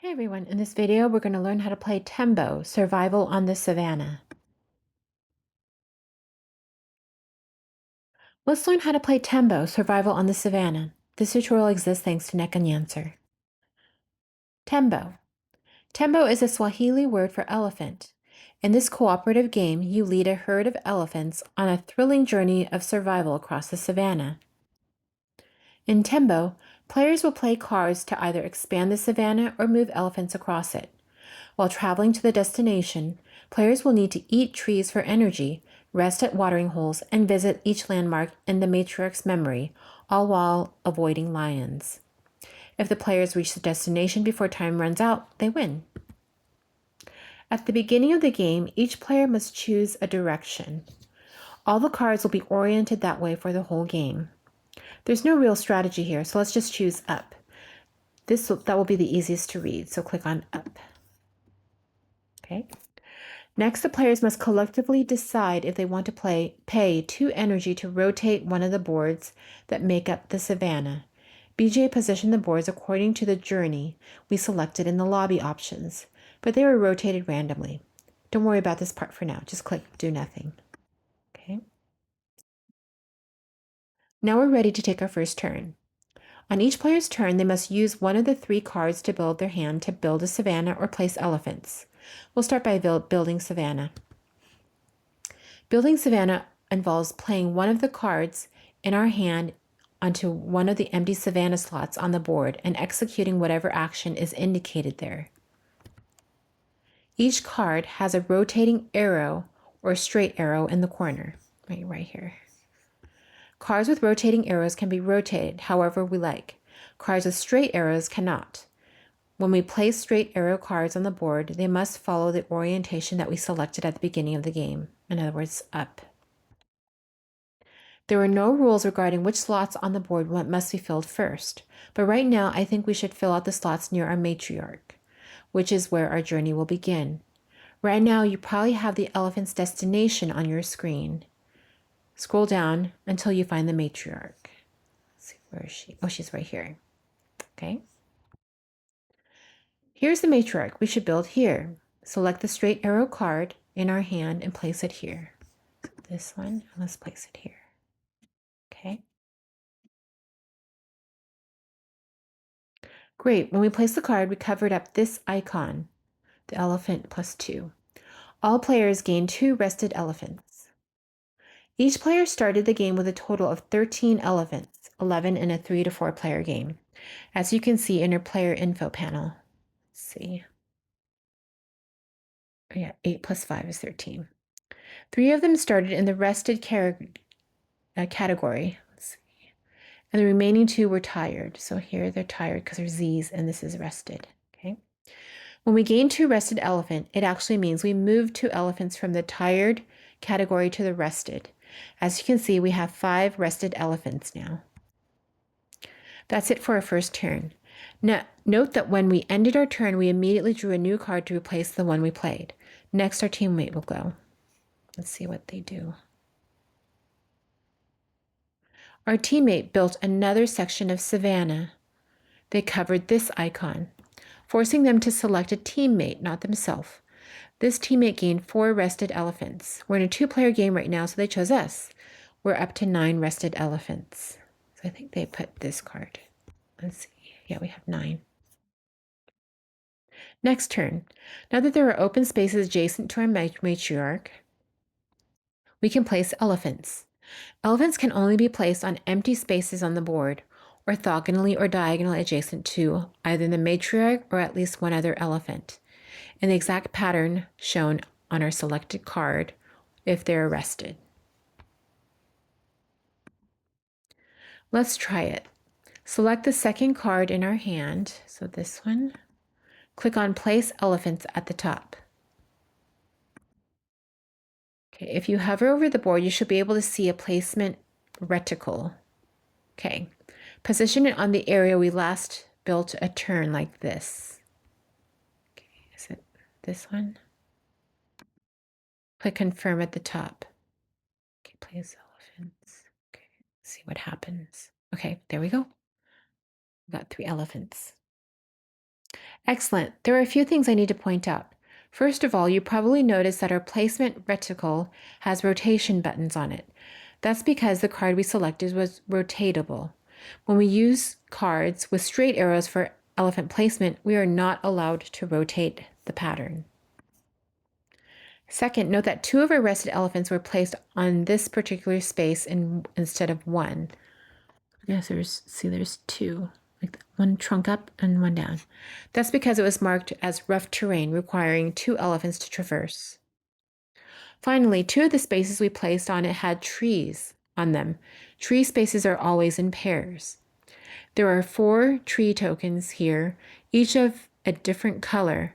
Hey everyone, in this video we're going to learn how to play Tembo, Survival on the Savannah. Let's learn how to play Tembo, Survival on the Savannah. This tutorial exists thanks to Neck and Yancer. Tembo. Tembo is a Swahili word for elephant. In this cooperative game, you lead a herd of elephants on a thrilling journey of survival across the savannah. In Tembo, players will play cards to either expand the savannah or move elephants across it. While traveling to the destination, players will need to eat trees for energy, rest at watering holes, and visit each landmark in the matriarch's memory, all while avoiding lions. If the players reach the destination before time runs out, they win. At the beginning of the game, each player must choose a direction. All the cards will be oriented that way for the whole game. There's no real strategy here, so let's just choose up. That will be the easiest to read, so click on up. Okay. Next, the players must collectively decide if they want to pay 2 energy to rotate one of the boards that make up the savannah. BJ positioned the boards according to the journey we selected in the lobby options, but they were rotated randomly. Don't worry about this part for now. Just click do nothing. Okay. Now we're ready to take our first turn. On each player's turn, they must use one of the 3 cards to build their hand to build a savannah or place elephants. We'll start by building savannah. Building savannah involves playing one of the cards in our hand onto one of the empty savannah slots on the board and executing whatever action is indicated there. Each card has a rotating arrow or straight arrow in the corner, right here. Cards with rotating arrows can be rotated however we like. Cards with straight arrows cannot. When we place straight arrow cards on the board, they must follow the orientation that we selected at the beginning of the game. In other words, up. There are no rules regarding which slots on the board must be filled first, but right now I think we should fill out the slots near our matriarch, which is where our journey will begin. Right now you probably have the elephant's destination on your screen. Scroll down until you find the matriarch. Let's see, where is she? Oh, she's right here. Okay. Here's the matriarch we should build here. Select the straight arrow card in our hand and place it here. So this one, let's place it here. Okay. Great. When we place the card, we covered up this icon, the elephant plus 2. All players gain 2 rested elephants. Each player started the game with a total of 13 elephants, 11 in a 3 to 4 player game, as you can see in your player info panel. Let's see. Yeah, 8 plus 5 is 13. 3 of them started in the rested category. Let's see. And the remaining 2 were tired. So here they're tired because they're Z's and this is rested. Okay. When we gain 2 rested elephant, it actually means we move 2 elephants from the tired category to the rested. As you can see, we have 5 rested elephants now. That's it for our first turn. Now, note that when we ended our turn, we immediately drew a new card to replace the one we played. Next, our teammate will go. Let's see what they do. Our teammate built another section of savannah. They covered this icon, forcing them to select a teammate, not themselves. This teammate gained 4 rested elephants. We're in a 2-player game right now, so they chose us. We're up to 9 rested elephants. So I think they put this card. Let's see. Yeah, we have 9. Next turn. Now that there are open spaces adjacent to our matriarch, we can place elephants. Elephants can only be placed on empty spaces on the board, orthogonally or diagonally adjacent to either the matriarch or at least one other elephant, in the exact pattern shown on our selected card if they're rested. Let's try it. Select the second card in our hand, so this one. Click on Place Elephants at the top. Okay, if you hover over the board, you should be able to see a placement reticle. Okay, position it on the area we last built a turn like this. Okay, is it this one? Click Confirm at the top. Okay, place elephants. Okay, see what happens. Okay, there we go. We got 3 elephants. Excellent. There are a few things I need to point out. First of all, you probably noticed that our placement reticle has rotation buttons on it. That's because the card we selected was rotatable. When we use cards with straight arrows for elephant placement, we are not allowed to rotate the pattern. Second, note that 2 of our rested elephants were placed on this particular space instead of 1. Yes, there's 2, like one trunk up and one down. That's because it was marked as rough terrain, requiring 2 elephants to traverse. Finally, 2 of the spaces we placed on it had trees on them. Tree spaces are always in pairs. There are 4 tree tokens here, each of a different color.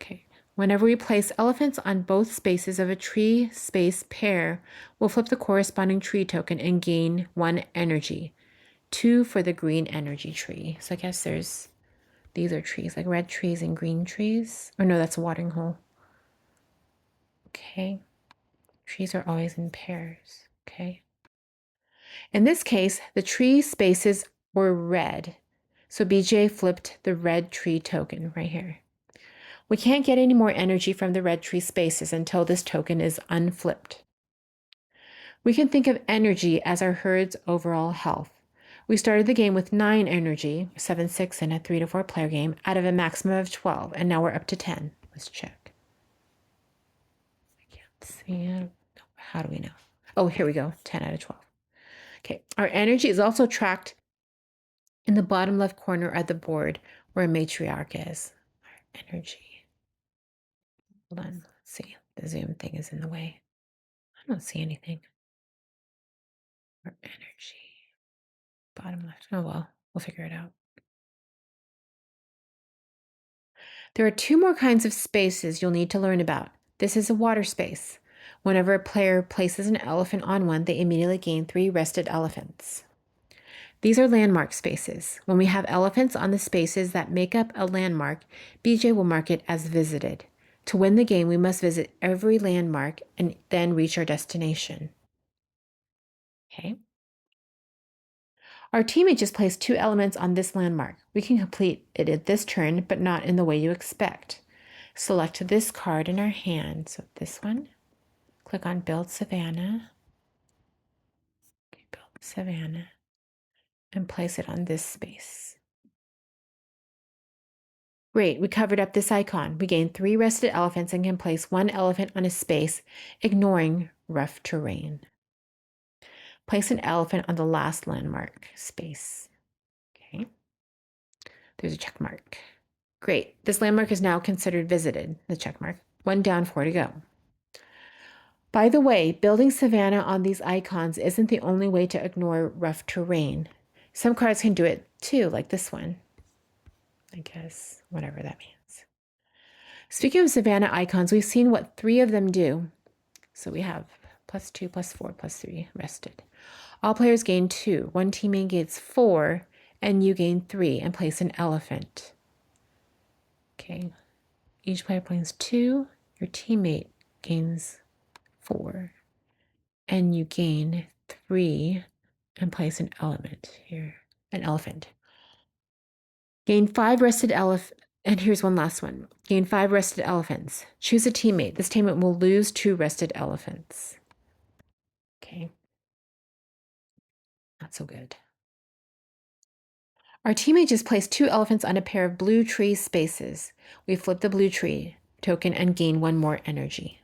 Okay. Whenever we place elephants on both spaces of a tree space pair, we'll flip the corresponding tree token and gain 1 energy. 2 for the green energy tree. So I guess these are trees, like red trees and green trees. Or no, that's a watering hole. Okay. Trees are always in pairs. Okay. In this case, the tree spaces were red. So BJ flipped the red tree token right here. We can't get any more energy from the red tree spaces until this token is unflipped. We can think of energy as our herd's overall health. We started the game with 9 energy, 7-6 in a 3-4 player game, out of a maximum of 12, and now we're up to 10. Let's check. I can't see it. How do we know? Oh, here we go, 10 out of 12. Okay, our energy is also tracked in the bottom left corner of the board where a matriarch is. Our energy. Hold on, let's see. The zoom thing is in the way. I don't see anything. Our energy. Bottom left. Oh well, we'll figure it out. There are 2 more kinds of spaces you'll need to learn about. This is a water space. Whenever a player places an elephant on one, they immediately gain 3 rested elephants. These are landmark spaces. When we have elephants on the spaces that make up a landmark, BJ will mark it as visited. To win the game, we must visit every landmark and then reach our destination. Okay. Our teammate just placed 2 elements on this landmark. We can complete it at this turn, but not in the way you expect. Select this card in our hand, so this one. Click on Build Savanna. Okay, Build Savanna. And place it on this space. Great, we covered up this icon. We gained 3 rested elephants and can place 1 elephant on a space, ignoring rough terrain. Place an elephant on the last landmark space. Okay. There's a check mark. Great. This landmark is now considered visited, the check mark. 1 down, 4 to go. By the way, building Savanna on these icons isn't the only way to ignore rough terrain. Some cards can do it too, like this one. I guess, whatever that means. Speaking of Savanna icons, we've seen what 3 of them do. So we have +2, +4, +3 rested. All players gain 2. One teammate gains 4, and you gain 3 and place an elephant. Okay. Each player plays 2. Your teammate gains 4, and you gain 3 and place an element here. An elephant. Gain 5 rested elephants. And here's one last one. Gain 5 rested elephants. Choose a teammate. This teammate will lose 2 rested elephants. Okay. Not so good. Our teammate just placed 2 elephants on a pair of blue tree spaces. We flip the blue tree token and gain 1 more energy.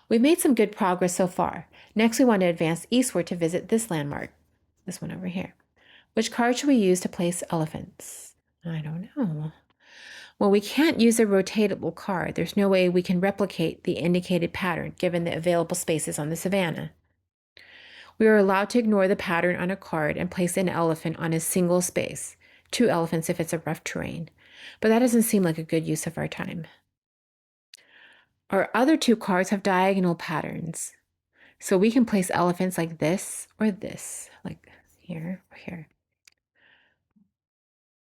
We've made some good progress so far. Next, we want to advance eastward to visit this landmark. This one over here. Which card should we use to place elephants? I don't know. Well, we can't use a rotatable card. There's no way we can replicate the indicated pattern given the available spaces on the Savanna. We are allowed to ignore the pattern on a card and place an elephant on a single space, 2 elephants if it's a rough terrain, but that doesn't seem like a good use of our time. Our other 2 cards have diagonal patterns, so we can place elephants like this, like here or here.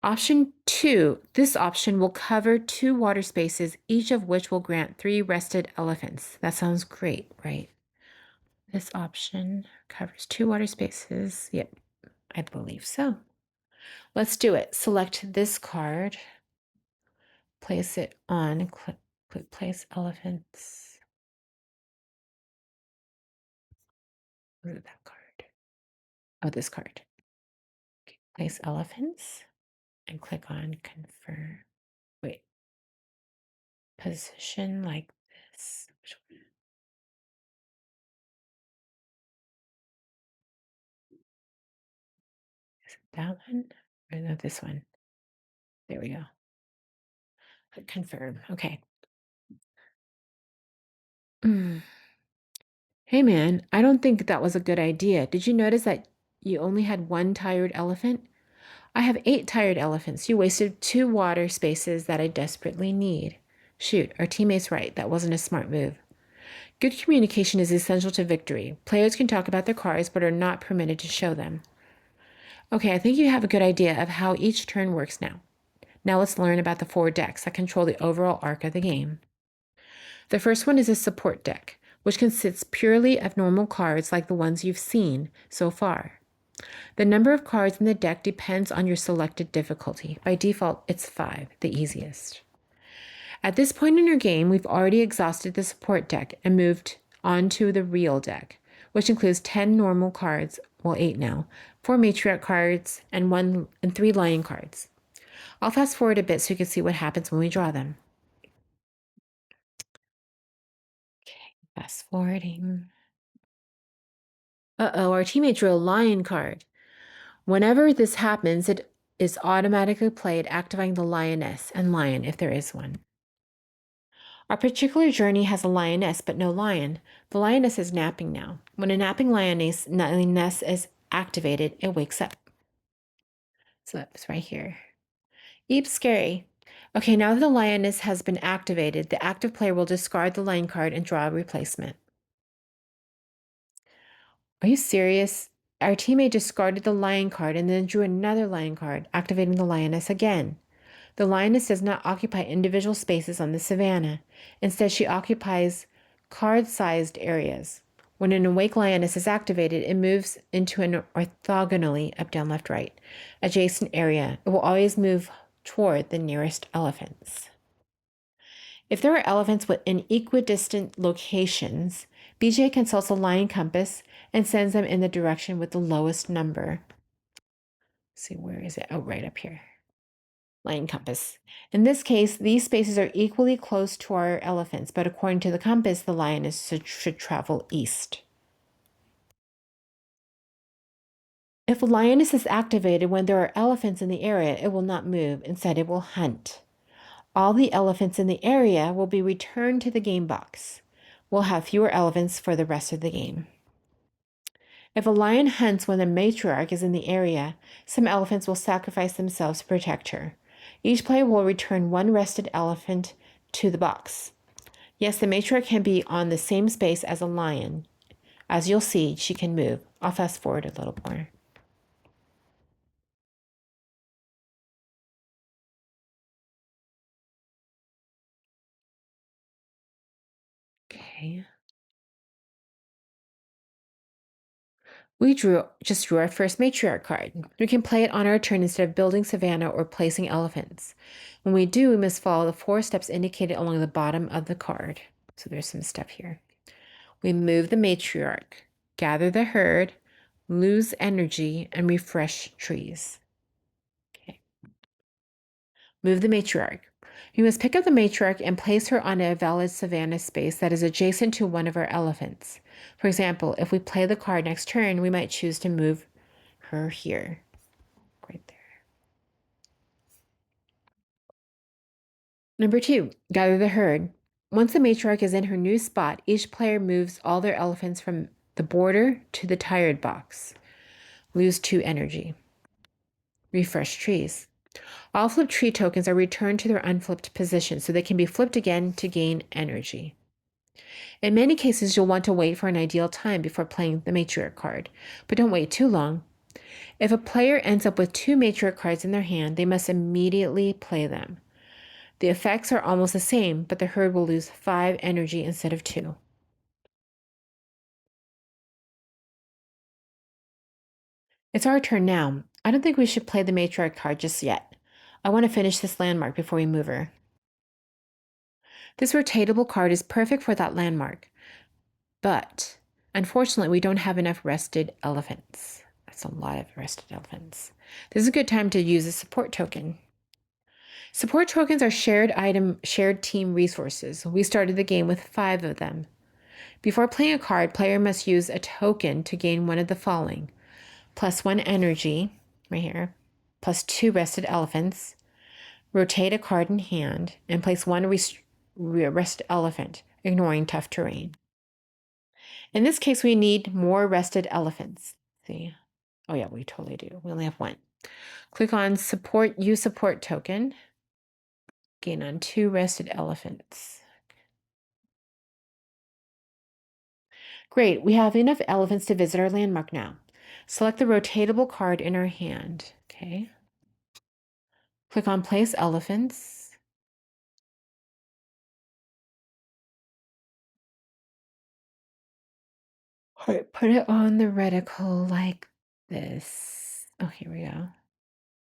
Option 2, this option will cover 2 water spaces, each of which will grant 3 rested elephants. That sounds great, right? This option covers 2 water spaces. Yep, I believe so. Let's do it. Select this card, place it on, click place elephants. Where's that card? Oh, this card. Okay, place elephants and click on confirm. Wait, position like this. Which one? Is it that one? Or no, this one? There we go. Click confirm. Okay. Hey man, I don't think that was a good idea. Did you notice that you only had one tired elephant? I have 8 tired elephants. You wasted 2 water spaces that I desperately need. Shoot, our teammate's right. That wasn't a smart move. Good communication is essential to victory. Players can talk about their cards, but are not permitted to show them. Okay, I think you have a good idea of how each turn works now. Now let's learn about the 4 decks that control the overall arc of the game. The first one is a support deck, which consists purely of normal cards like the ones you've seen so far. The number of cards in the deck depends on your selected difficulty. By default, it's 5, the easiest. At this point in your game, we've already exhausted the support deck and moved on to the real deck, which includes 10 normal cards, well 8 now, 4 matriarch cards, and 3 lion cards. I'll fast forward a bit so you can see what happens when we draw them. Okay, fast forwarding. Uh-oh, our teammate drew a lion card. Whenever this happens, it is automatically played, activating the lioness and lion if there is one. Our particular journey has a lioness but no lion. The lioness is napping now. When a napping lioness is activated, it wakes up. So that's right here. Eep, scary. Okay, now that the lioness has been activated, the active player will discard the lion card and draw a replacement. Are you serious? Our teammate discarded the lion card and then drew another lion card, activating the lioness again. The lioness does not occupy individual spaces on the savanna. Instead, she occupies card-sized areas. When an awake lioness is activated, it moves into an orthogonally up, down, left, right adjacent area. It will always move toward the nearest elephants. If there are elephants in equidistant locations, BJ consults a lion compass and sends them in the direction with the lowest number. Let's see, where is it? Oh, right up here. Lion compass. In this case, these spaces are equally close to our elephants, but according to the compass, the lioness should travel east. If a lioness is activated when there are elephants in the area, it will not move. Instead, it will hunt. All the elephants in the area will be returned to the game box. We'll have fewer elephants for the rest of the game. If a lion hunts when the matriarch is in the area, some elephants will sacrifice themselves to protect her. Each player will return 1 rested elephant to the box. Yes, the matriarch can be on the same space as a lion. As you'll see, she can move. I'll fast forward a little more. Okay. We just drew our first matriarch card. We can play it on our turn instead of building savanna or placing elephants. When we do, we must follow the 4 steps indicated along the bottom of the card. So there's some stuff here. We move the matriarch, gather the herd, lose energy, and refresh trees. Okay. Move the matriarch. You must pick up the matriarch and place her on a valid savanna space that is adjacent to one of our elephants. For example, if we play the card next turn, we might choose to move her here, right there. Number 2, gather the herd. Once the matriarch is in her new spot, each player moves all their elephants from the border to the tired box. Lose 2 energy. Refresh trees. All flipped tree tokens are returned to their unflipped position so they can be flipped again to gain energy. In many cases, you'll want to wait for an ideal time before playing the matriarch card, but don't wait too long. If a player ends up with 2 matriarch cards in their hand, they must immediately play them. The effects are almost the same, but the herd will lose 5 energy instead of 2. It's our turn now. I don't think we should play the matriarch card just yet. I want to finish this landmark before we move her. This rotatable card is perfect for that landmark, but unfortunately, we don't have enough rested elephants. That's a lot of rested elephants. This is a good time to use a support token. Support tokens are shared team resources. We started the game with 5 of them. Before playing a card, player must use a token to gain one of the following: +1 energy, right here, +2 rested elephants, rotate a card in hand, and place 1 rested elephant, ignoring tough terrain. In this case, we need more rested elephants. See? Oh yeah, we totally do. We only have 1. Click on use support token. Gain on 2 rested elephants. Great, we have enough elephants to visit our landmark now. Select the rotatable card in our hand. Okay. Click on place elephants. All right, put it on the reticle like this. Oh, here we go.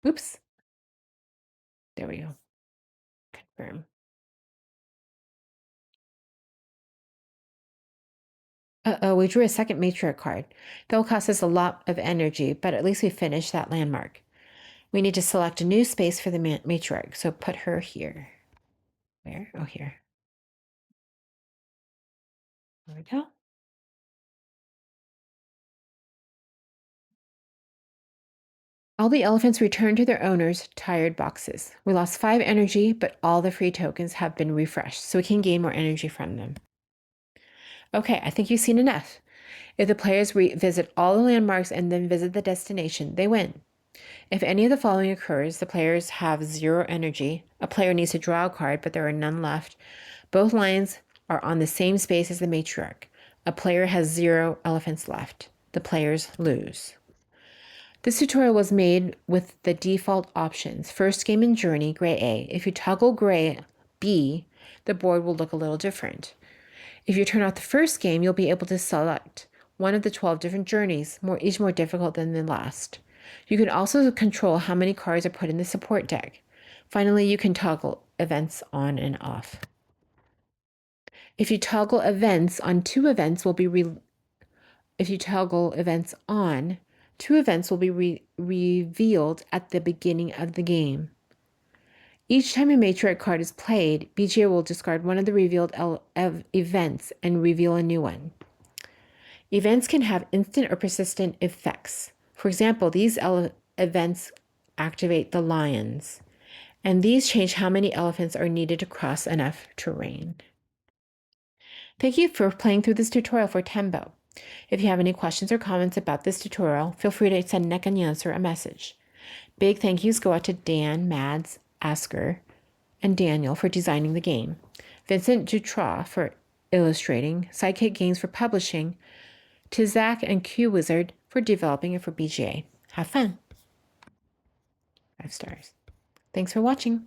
Oops. There we go. Confirm. Uh-oh, we drew a second matriarch card. That will cost us a lot of energy, but at least we finished that landmark. We need to select a new space for the matriarch, so put her here. Where? Oh, here. There we go. All the elephants returned to their owners' tired boxes. We lost 5 energy, but all the free tokens have been refreshed, so we can gain more energy from them. Okay, I think you've seen enough. If the players visit all the landmarks and then visit the destination, they win. If any of the following occurs, the players have 0 energy, a player needs to draw a card, but there are none left. Both lines are on the same space as the matriarch. A player has 0 elephants left. The players lose. This tutorial was made with the default options: first game and journey, gray A. If you toggle gray B, the board will look a little different. If you turn off the first game, you'll be able to select one of the 12 different journeys, each more difficult than the last. You can also control how many cards are put in the support deck. Finally, you can toggle events on and off. If you toggle events on, 2 events will be revealed at the beginning of the game. Each time a matriarch card is played, BGA will discard one of the revealed events and reveal a new one. Events can have instant or persistent effects. For example, these events activate the lions, and these change how many elephants are needed to cross enough terrain. Thank you for playing through this tutorial for Tembo. If you have any questions or comments about this tutorial, feel free to send Neck and Answer a message. Big thank yous go out to Dan, Mads, Asker, and Daniel for designing the game, Vincent Dutroux for illustrating, Sidekick Games for publishing, to Zach and Q Wizard for developing it for BGA. Have fun. 5 stars. Thanks for watching.